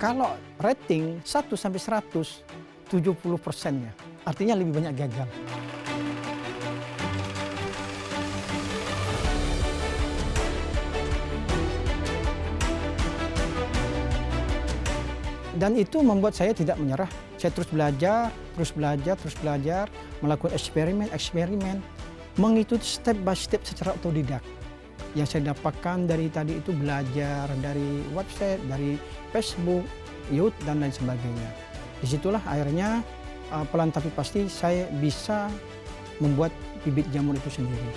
Kalau rating 1 sampai 100, 70%-nya. Artinya lebih banyak gagal. Dan itu membuat saya tidak menyerah. Saya terus belajar, melakukan eksperimen, mengikuti step by step secara otodidak. Yang saya dapatkan dari tadi itu belajar dari website, dari Facebook, YouTube, dan lain sebagainya. Disitulah akhirnya pelan tapi pasti saya bisa membuat bibit jamur itu sendiri.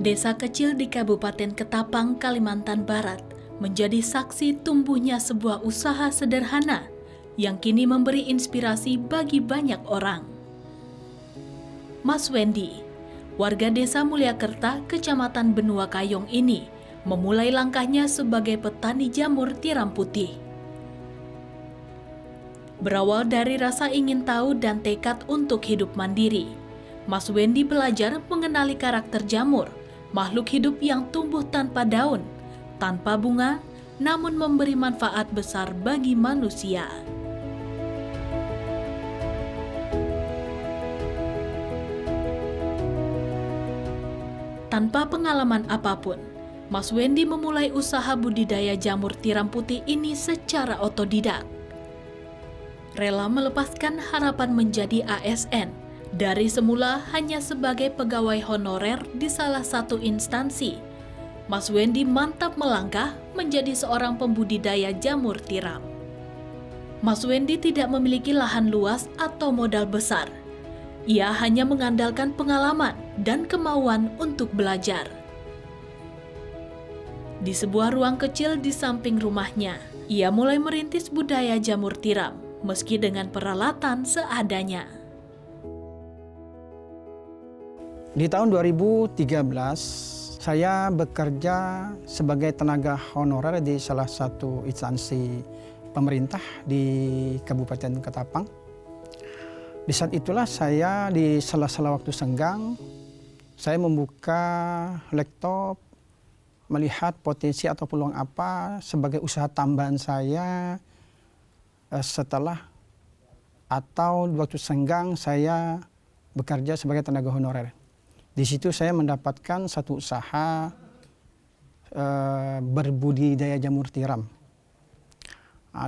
Desa kecil di Kabupaten Ketapang, Kalimantan Barat menjadi saksi tumbuhnya sebuah usaha sederhana yang kini memberi inspirasi bagi banyak orang. Mas Wendy, warga desa Mulyakerta, Kecamatan Benua Kayong ini memulai langkahnya sebagai petani jamur tiram putih. Berawal dari rasa ingin tahu dan tekad untuk hidup mandiri, Mas Wendy belajar mengenali karakter jamur, makhluk hidup yang tumbuh tanpa daun, tanpa bunga, namun memberi manfaat besar bagi manusia. Tanpa pengalaman apapun, Mas Wendy memulai usaha budidaya jamur tiram putih ini secara otodidak. Rela melepaskan harapan menjadi ASN, dari semula hanya sebagai pegawai honorer di salah satu instansi, Mas Wendy mantap melangkah menjadi seorang pembudidaya jamur tiram. Mas Wendy tidak memiliki lahan luas atau modal besar. Ia hanya mengandalkan pengalaman dan kemauan untuk belajar. Di sebuah ruang kecil di samping rumahnya, ia mulai merintis budaya jamur tiram, meski dengan peralatan seadanya. Di tahun 2013, saya bekerja sebagai tenaga honorer di salah satu instansi pemerintah di Kabupaten Ketapang. Di saat itulah saya di sela-sela waktu senggang, saya membuka laptop, melihat potensi atau peluang apa sebagai usaha tambahan saya setelah atau waktu senggang saya bekerja sebagai tenaga honorer. Di situ saya mendapatkan satu usaha berbudidaya jamur tiram.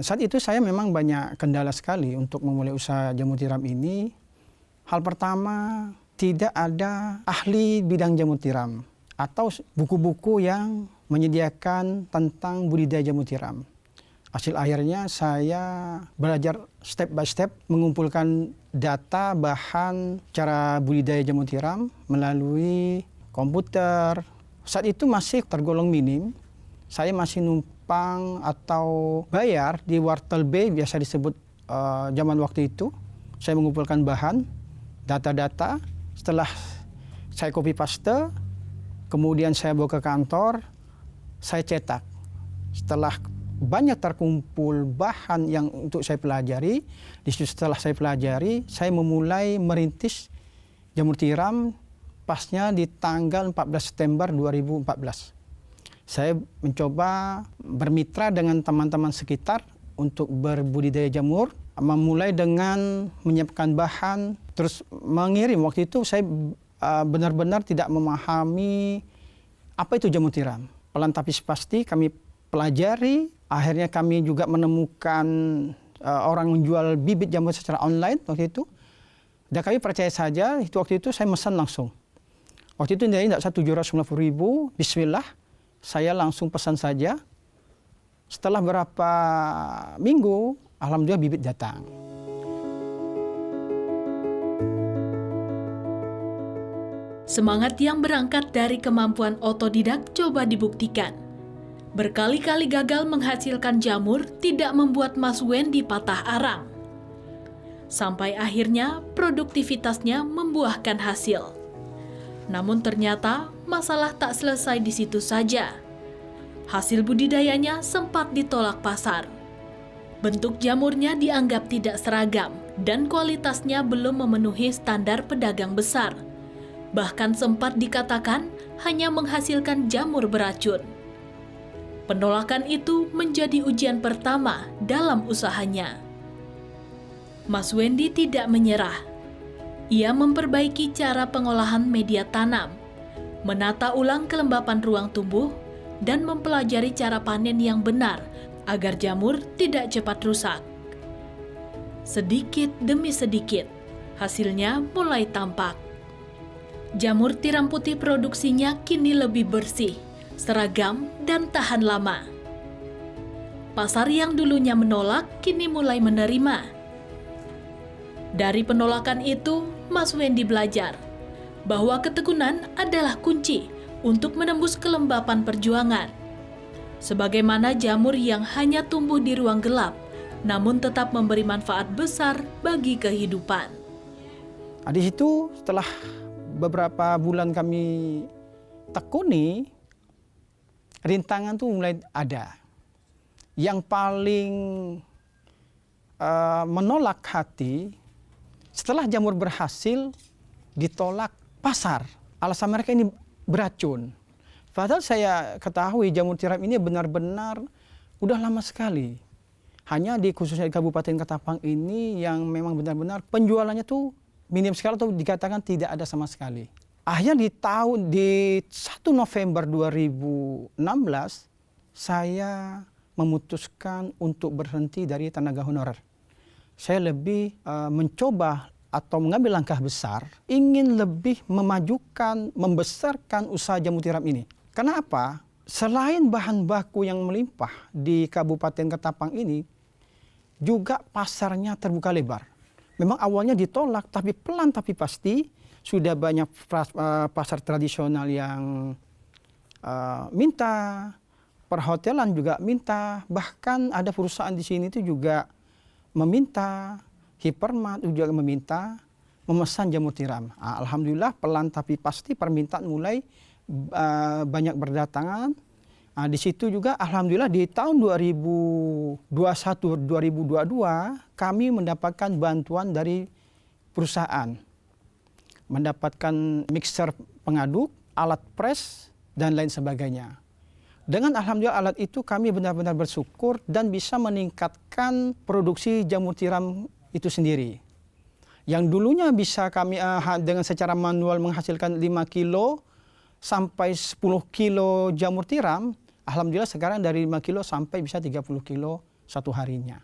Saat itu saya memang banyak kendala sekali untuk memulai usaha jamur tiram ini. Hal pertama, tidak ada ahli bidang jamur tiram atau buku-buku yang menyediakan tentang budidaya jamur tiram. Hasil akhirnya saya belajar step by step mengumpulkan data bahan cara budidaya jamur tiram melalui komputer. Saat itu masih tergolong minim. Saya masih numpang atau bayar di Wartel B, biasa disebut zaman waktu itu. Saya mengumpulkan bahan, data-data. Setelah saya copy paste, kemudian saya bawa ke kantor, saya cetak. Setelah banyak terkumpul bahan yang untuk saya pelajari. Setelah saya pelajari, saya memulai merintis jamur tiram pasnya di tanggal 14 September 2014. Saya mencoba bermitra dengan teman-teman sekitar untuk berbudidaya jamur, memulai dengan menyiapkan bahan, terus mengirim. Waktu itu saya benar-benar tidak memahami apa itu jamur tiram. Pelan tapi pasti kami pelajari. Akhirnya kami juga menemukan orang menjual bibit jamur secara online waktu itu. Dan kami percaya saja, waktu itu saya pesan langsung. Waktu itu tidak 750.000, bismillah, saya langsung pesan saja. Setelah berapa minggu, alhamdulillah bibit datang. Semangat yang berangkat dari kemampuan otodidak coba dibuktikan. Berkali-kali gagal menghasilkan jamur tidak membuat Mas Wendy patah arang. Sampai akhirnya produktivitasnya membuahkan hasil. Namun ternyata masalah tak selesai di situ saja. Hasil budidayanya sempat ditolak pasar. Bentuk jamurnya dianggap tidak seragam dan kualitasnya belum memenuhi standar pedagang besar. Bahkan sempat dikatakan hanya menghasilkan jamur beracun. Penolakan itu menjadi ujian pertama dalam usahanya. Mas Wendy tidak menyerah. Ia memperbaiki cara pengolahan media tanam, menata ulang kelembapan ruang tumbuh, dan mempelajari cara panen yang benar agar jamur tidak cepat rusak. Sedikit demi sedikit, hasilnya mulai tampak. Jamur tiram putih produksinya kini lebih bersih, seragam, dan tahan lama. Pasar yang dulunya menolak kini mulai menerima. Dari penolakan itu, Mas Wendy belajar bahwa ketekunan adalah kunci untuk menembus kelembapan perjuangan. Sebagaimana jamur yang hanya tumbuh di ruang gelap, namun tetap memberi manfaat besar bagi kehidupan. Di situ setelah beberapa bulan kami tekuni, rintangan tuh mulai ada. Yang paling menolak hati, setelah jamur berhasil ditolak pasar. Alasan mereka ini beracun. Padahal saya ketahui jamur tiram ini benar-benar udah lama sekali. Hanya khususnya di Kabupaten Ketapang ini yang memang benar-benar penjualannya tuh minim sekali atau dikatakan tidak ada sama sekali. Akhirnya di 1 November 2016 saya memutuskan untuk berhenti dari tenaga honorer. Saya lebih mencoba atau mengambil langkah besar, ingin lebih memajukan, membesarkan usaha jamur tiram ini. Karena apa? Selain bahan baku yang melimpah di Kabupaten Ketapang ini, juga pasarnya terbuka lebar. Memang awalnya ditolak, tapi pelan tapi pasti sudah banyak pasar tradisional yang minta, perhotelan juga minta, bahkan ada perusahaan di sini itu juga meminta, Hypermart juga meminta memesan jamur tiram. Alhamdulillah pelan tapi pasti permintaan mulai banyak berdatangan. Di situ juga alhamdulillah di tahun 2021-2022 kami mendapatkan bantuan dari perusahaan. Mendapatkan mixer pengaduk, alat press, dan lain sebagainya. Dengan alhamdulillah alat itu kami benar-benar bersyukur dan bisa meningkatkan produksi jamur tiram itu sendiri. Yang dulunya bisa kami dengan secara manual menghasilkan 5 kilo sampai 10 kilo jamur tiram, alhamdulillah sekarang dari 5 kilo sampai bisa 30 kilo satu harinya.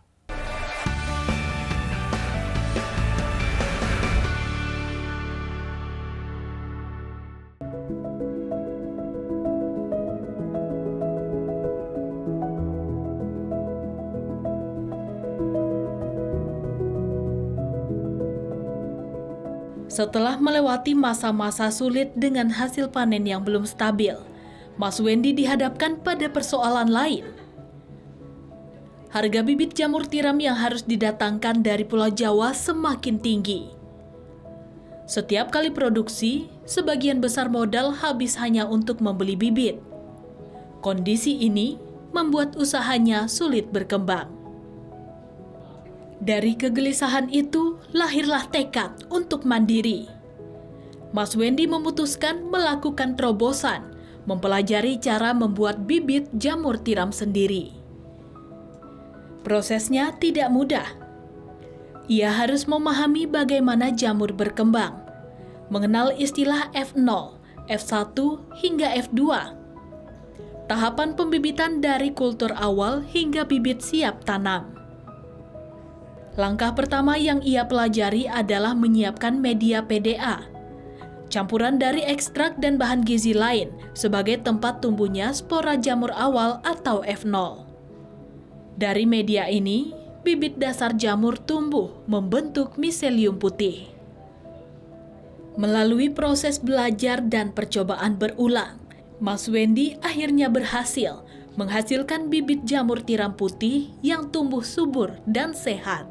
Setelah melewati masa-masa sulit dengan hasil panen yang belum stabil, Mas Wendy dihadapkan pada persoalan lain. Harga bibit jamur tiram yang harus didatangkan dari Pulau Jawa semakin tinggi. Setiap kali produksi, sebagian besar modal habis hanya untuk membeli bibit. Kondisi ini membuat usahanya sulit berkembang. Dari kegelisahan itu, lahirlah tekad untuk mandiri. Mas Wendy memutuskan melakukan terobosan, mempelajari cara membuat bibit jamur tiram sendiri. Prosesnya tidak mudah. Ia harus memahami bagaimana jamur berkembang, mengenal istilah F0, F1, hingga F2. Tahapan pembibitan dari kultur awal hingga bibit siap tanam. Langkah pertama yang ia pelajari adalah menyiapkan media PDA, campuran dari ekstrak dan bahan gizi lain sebagai tempat tumbuhnya spora jamur awal atau F0. Dari media ini, bibit dasar jamur tumbuh membentuk miselium putih. Melalui proses belajar dan percobaan berulang, Mas Wendy akhirnya berhasil menghasilkan bibit jamur tiram putih yang tumbuh subur dan sehat.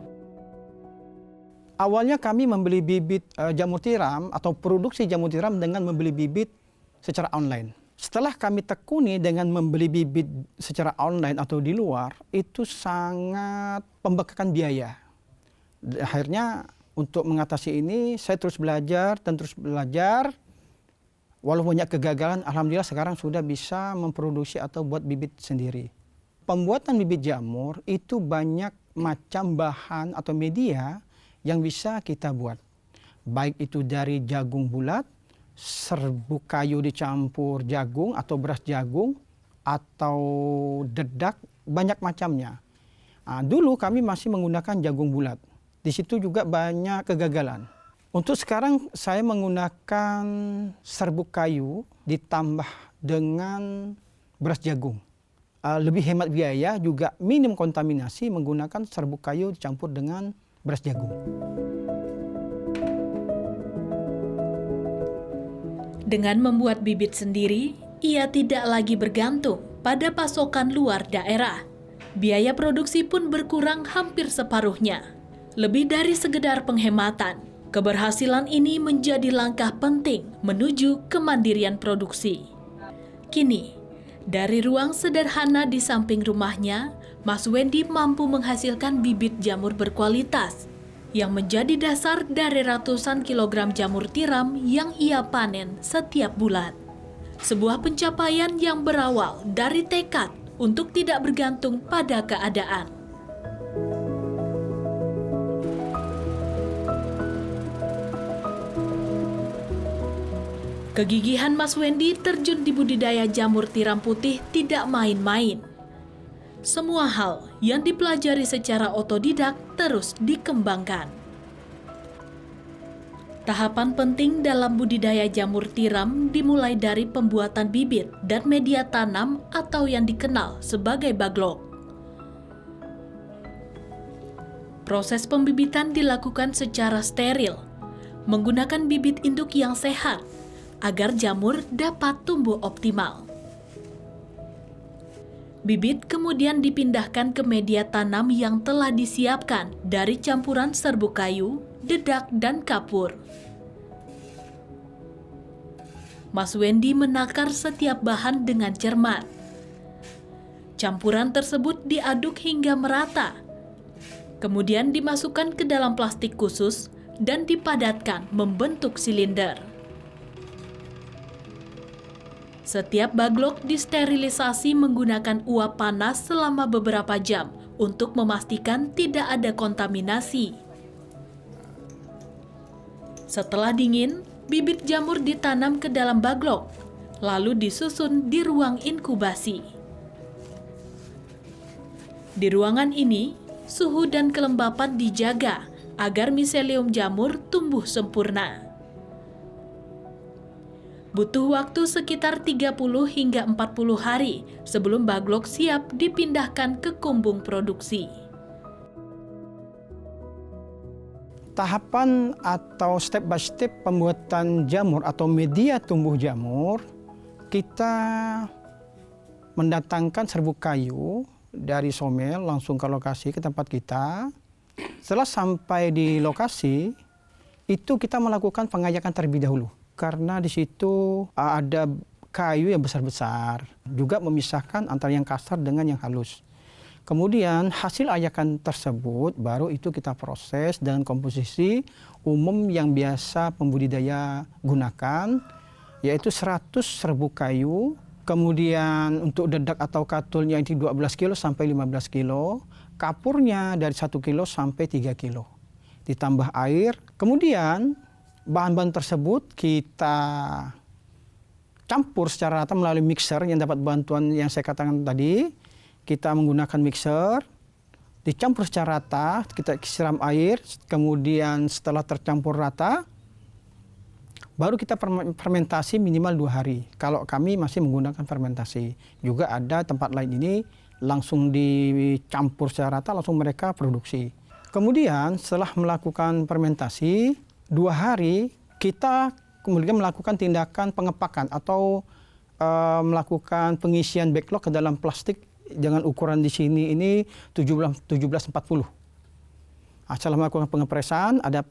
Awalnya kami membeli bibit jamur tiram atau produksi jamur tiram dengan membeli bibit secara online. Setelah kami tekuni dengan membeli bibit secara online atau di luar, itu sangat membengkakkan biaya. Akhirnya untuk mengatasi ini, saya terus belajar dan terus belajar. Walaupun banyak kegagalan, alhamdulillah sekarang sudah bisa memproduksi atau buat bibit sendiri. Pembuatan bibit jamur itu banyak macam bahan atau media yang bisa kita buat. Baik itu dari jagung bulat, serbuk kayu dicampur jagung atau beras jagung, atau dedak, banyak macamnya. Dulu kami masih menggunakan jagung bulat. Di situ juga banyak kegagalan. Untuk sekarang saya menggunakan serbuk kayu ditambah dengan beras jagung. Lebih hemat biaya, juga minim kontaminasi menggunakan serbuk kayu dicampur dengan beras jagung. Dengan membuat bibit sendiri, ia tidak lagi bergantung pada pasokan luar daerah. Biaya produksi pun berkurang hampir separuhnya. Lebih dari sekedar penghematan, keberhasilan ini menjadi langkah penting menuju kemandirian produksi. Kini, dari ruang sederhana di samping rumahnya, Mas Wendy mampu menghasilkan bibit jamur berkualitas yang menjadi dasar dari ratusan kilogram jamur tiram yang ia panen setiap bulan. Sebuah pencapaian yang berawal dari tekad untuk tidak bergantung pada keadaan. Kegigihan Mas Wendy terjun di budidaya jamur tiram putih tidak main-main. Semua hal yang dipelajari secara otodidak terus dikembangkan. Tahapan penting dalam budidaya jamur tiram dimulai dari pembuatan bibit dan media tanam atau yang dikenal sebagai baglok. Proses pembibitan dilakukan secara steril, menggunakan bibit induk yang sehat, agar jamur dapat tumbuh optimal. Bibit kemudian dipindahkan ke media tanam yang telah disiapkan dari campuran serbuk kayu, dedak, dan kapur. Mas Wendy menakar setiap bahan dengan cermat. Campuran tersebut diaduk hingga merata, kemudian dimasukkan ke dalam plastik khusus dan dipadatkan membentuk silinder. Setiap baglok disterilisasi menggunakan uap panas selama beberapa jam untuk memastikan tidak ada kontaminasi. Setelah dingin, bibit jamur ditanam ke dalam baglok, lalu disusun di ruang inkubasi. Di ruangan ini, suhu dan kelembapan dijaga agar miselium jamur tumbuh sempurna. Butuh waktu sekitar 30 hingga 40 hari sebelum baglok siap dipindahkan ke kumbung produksi. Tahapan atau step by step pembuatan jamur atau media tumbuh jamur, kita mendatangkan serbuk kayu dari Somel langsung ke lokasi, ke tempat kita. Setelah sampai di lokasi, itu kita melakukan pengayakan terlebih dahulu. Karena di situ ada kayu yang besar-besar, juga memisahkan antara yang kasar dengan yang halus. Kemudian hasil ayakan tersebut baru itu kita proses dengan komposisi umum yang biasa pembudidaya gunakan, yaitu 100 serbuk kayu, kemudian untuk dedak atau katulnya itu 12 kilo sampai 15 kilo, kapurnya dari 1 kilo sampai 3 kilo. Ditambah air, kemudian bahan-bahan tersebut kita campur secara rata melalui mixer yang dapat bantuan yang saya katakan tadi. Kita menggunakan mixer, dicampur secara rata, kita siram air, kemudian setelah tercampur rata, baru kita fermentasi minimal 2 hari. Kalau kami masih menggunakan fermentasi. Juga ada tempat lain ini langsung dicampur secara rata, langsung mereka produksi. Kemudian setelah melakukan fermentasi, 2 hari kita kemudian melakukan tindakan pengepakan atau melakukan pengisian backlog ke dalam plastik dengan ukuran di sini ini 1740. Setelah melakukan pengepresan, ada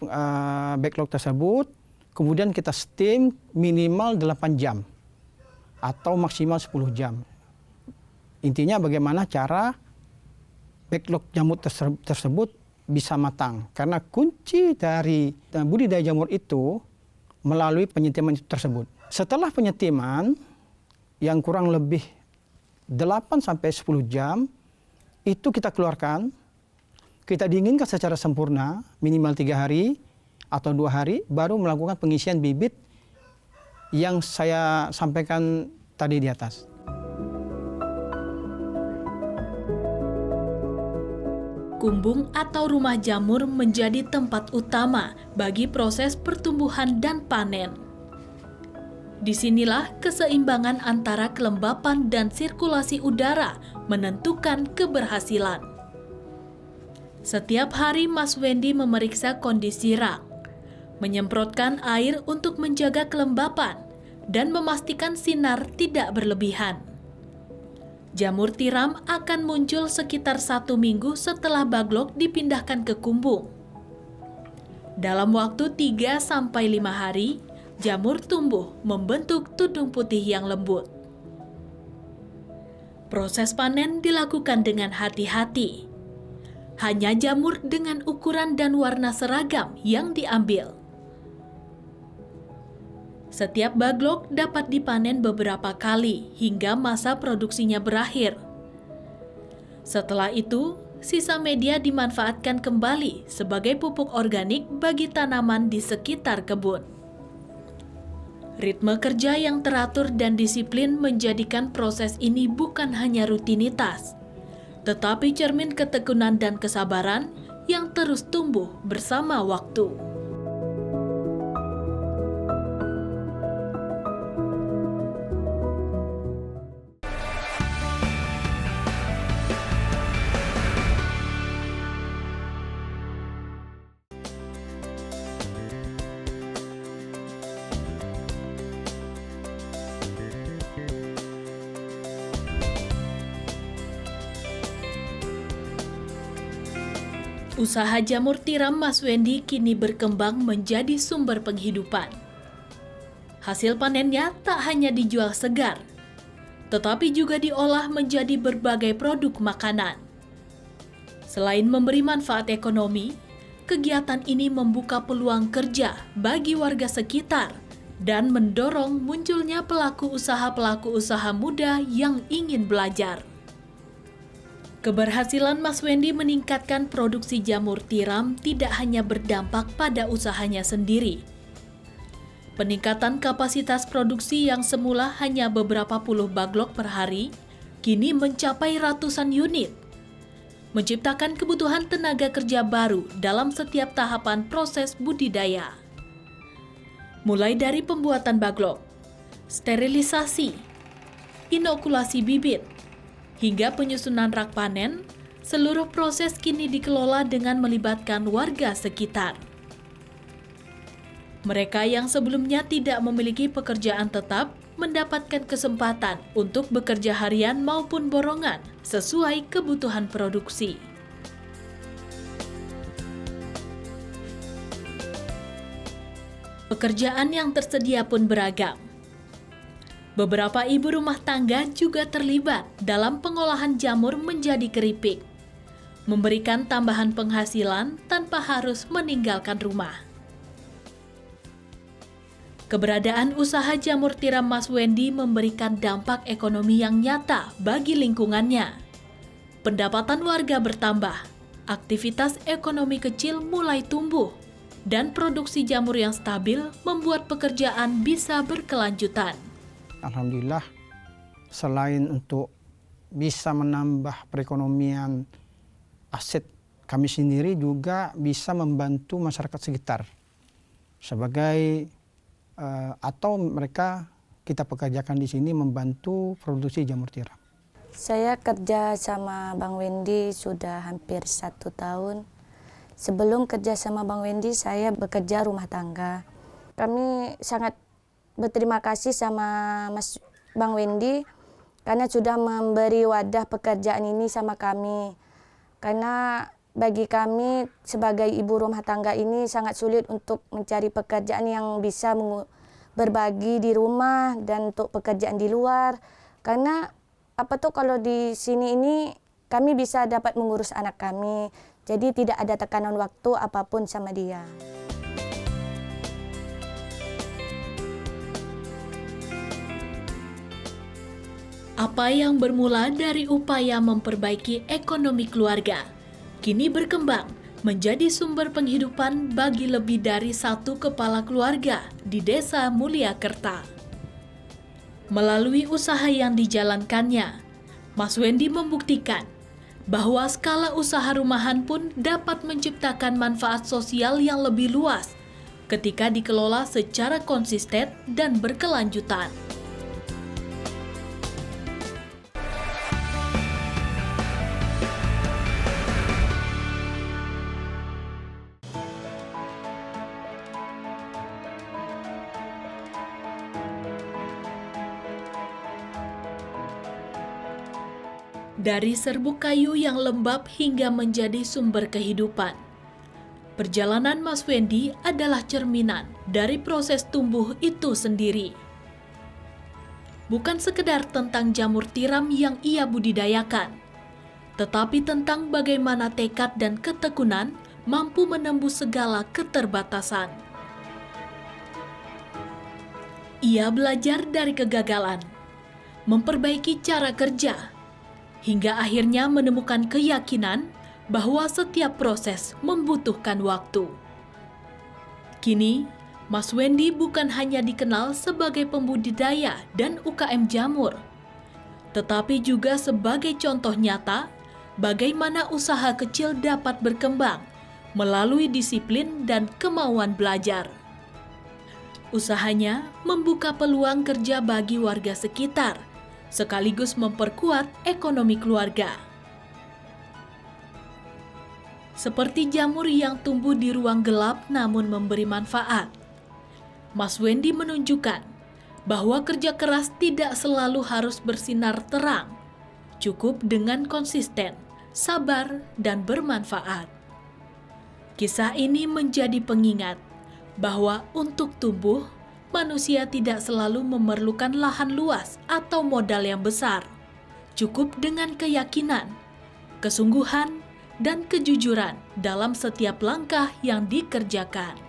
backlog tersebut, kemudian kita steam minimal 8 jam atau maksimal 10 jam. Intinya bagaimana cara backlog jamur tersebut bisa matang. Karena kunci dari budidaya jamur itu melalui penyetiman tersebut. Setelah penyetiman yang kurang lebih 8-10 jam, itu kita keluarkan, kita dinginkan secara sempurna, minimal 3 hari atau 2 hari, baru melakukan pengisian bibit yang saya sampaikan tadi di atas. Kumbung atau rumah jamur menjadi tempat utama bagi proses pertumbuhan dan panen. Disinilah keseimbangan antara kelembapan dan sirkulasi udara menentukan keberhasilan. Setiap hari Mas Wendy memeriksa kondisi rak, menyemprotkan air untuk menjaga kelembapan, dan memastikan sinar tidak berlebihan. Jamur tiram akan muncul sekitar 1 minggu setelah baglok dipindahkan ke kumbung. Dalam waktu 3-5 hari, jamur tumbuh membentuk tudung putih yang lembut. Proses panen dilakukan dengan hati-hati. Hanya jamur dengan ukuran dan warna seragam yang diambil. Setiap baglok dapat dipanen beberapa kali hingga masa produksinya berakhir. Setelah itu, sisa media dimanfaatkan kembali sebagai pupuk organik bagi tanaman di sekitar kebun. Ritme kerja yang teratur dan disiplin menjadikan proses ini bukan hanya rutinitas, tetapi cermin ketekunan dan kesabaran yang terus tumbuh bersama waktu. Usaha jamur tiram Mas Wendy kini berkembang menjadi sumber penghidupan. Hasil panennya tak hanya dijual segar, tetapi juga diolah menjadi berbagai produk makanan. Selain memberi manfaat ekonomi, kegiatan ini membuka peluang kerja bagi warga sekitar dan mendorong munculnya pelaku usaha muda yang ingin belajar. Keberhasilan Mas Wendy meningkatkan produksi jamur tiram tidak hanya berdampak pada usahanya sendiri. Peningkatan kapasitas produksi yang semula hanya beberapa puluh baglok per hari, kini mencapai ratusan unit. Menciptakan kebutuhan tenaga kerja baru dalam setiap tahapan proses budidaya. Mulai dari pembuatan baglok, sterilisasi, inokulasi bibit, hingga penyusunan rak panen, seluruh proses kini dikelola dengan melibatkan warga sekitar. Mereka yang sebelumnya tidak memiliki pekerjaan tetap mendapatkan kesempatan untuk bekerja harian maupun borongan sesuai kebutuhan produksi. Pekerjaan yang tersedia pun beragam. Beberapa ibu rumah tangga juga terlibat dalam pengolahan jamur menjadi keripik, memberikan tambahan penghasilan tanpa harus meninggalkan rumah. Keberadaan usaha jamur tiram Mas Wendy memberikan dampak ekonomi yang nyata bagi lingkungannya. Pendapatan warga bertambah, aktivitas ekonomi kecil mulai tumbuh, dan produksi jamur yang stabil membuat pekerjaan bisa berkelanjutan. Alhamdulillah, selain untuk bisa menambah perekonomian aset kami sendiri, juga bisa membantu masyarakat sekitar sebagai atau mereka kita pekerjakan di sini membantu produksi jamur tiram. Saya kerja sama Bang Wendy sudah hampir 1 tahun. Sebelum kerja sama Bang Wendy, saya bekerja rumah tangga. Kami sangat berterima kasih sama Bang Wendy karena sudah memberi wadah pekerjaan ini sama kami. Karena bagi kami sebagai ibu rumah tangga ini sangat sulit untuk mencari pekerjaan yang bisa berbagi di rumah dan untuk pekerjaan di luar. Karena kalau di sini ini kami bisa dapat mengurus anak kami. Jadi tidak ada tekanan waktu apapun sama dia. Apa yang bermula dari upaya memperbaiki ekonomi keluarga, kini berkembang menjadi sumber penghidupan bagi lebih dari 1 kepala keluarga di Desa Mulyakerta. Melalui usaha yang dijalankannya, Mas Wendy membuktikan bahwa skala usaha rumahan pun dapat menciptakan manfaat sosial yang lebih luas ketika dikelola secara konsisten dan berkelanjutan. Dari serbuk kayu yang lembab hingga menjadi sumber kehidupan, perjalanan Mas Wendy adalah cerminan dari proses tumbuh itu sendiri. Bukan sekedar tentang jamur tiram yang ia budidayakan, tetapi tentang bagaimana tekad dan ketekunan mampu menembus segala keterbatasan. Ia belajar dari kegagalan, memperbaiki cara kerja, hingga akhirnya menemukan keyakinan bahwa setiap proses membutuhkan waktu. Kini, Mas Wendy bukan hanya dikenal sebagai pembudidaya dan UKM jamur, tetapi juga sebagai contoh nyata bagaimana usaha kecil dapat berkembang melalui disiplin dan kemauan belajar. Usahanya membuka peluang kerja bagi warga sekitar, sekaligus memperkuat ekonomi keluarga. Seperti jamur yang tumbuh di ruang gelap namun memberi manfaat, Mas Wendy menunjukkan bahwa kerja keras tidak selalu harus bersinar terang, cukup dengan konsisten, sabar, dan bermanfaat. Kisah ini menjadi pengingat bahwa untuk tumbuh, manusia tidak selalu memerlukan lahan luas atau modal yang besar. Cukup dengan keyakinan, kesungguhan, dan kejujuran dalam setiap langkah yang dikerjakan.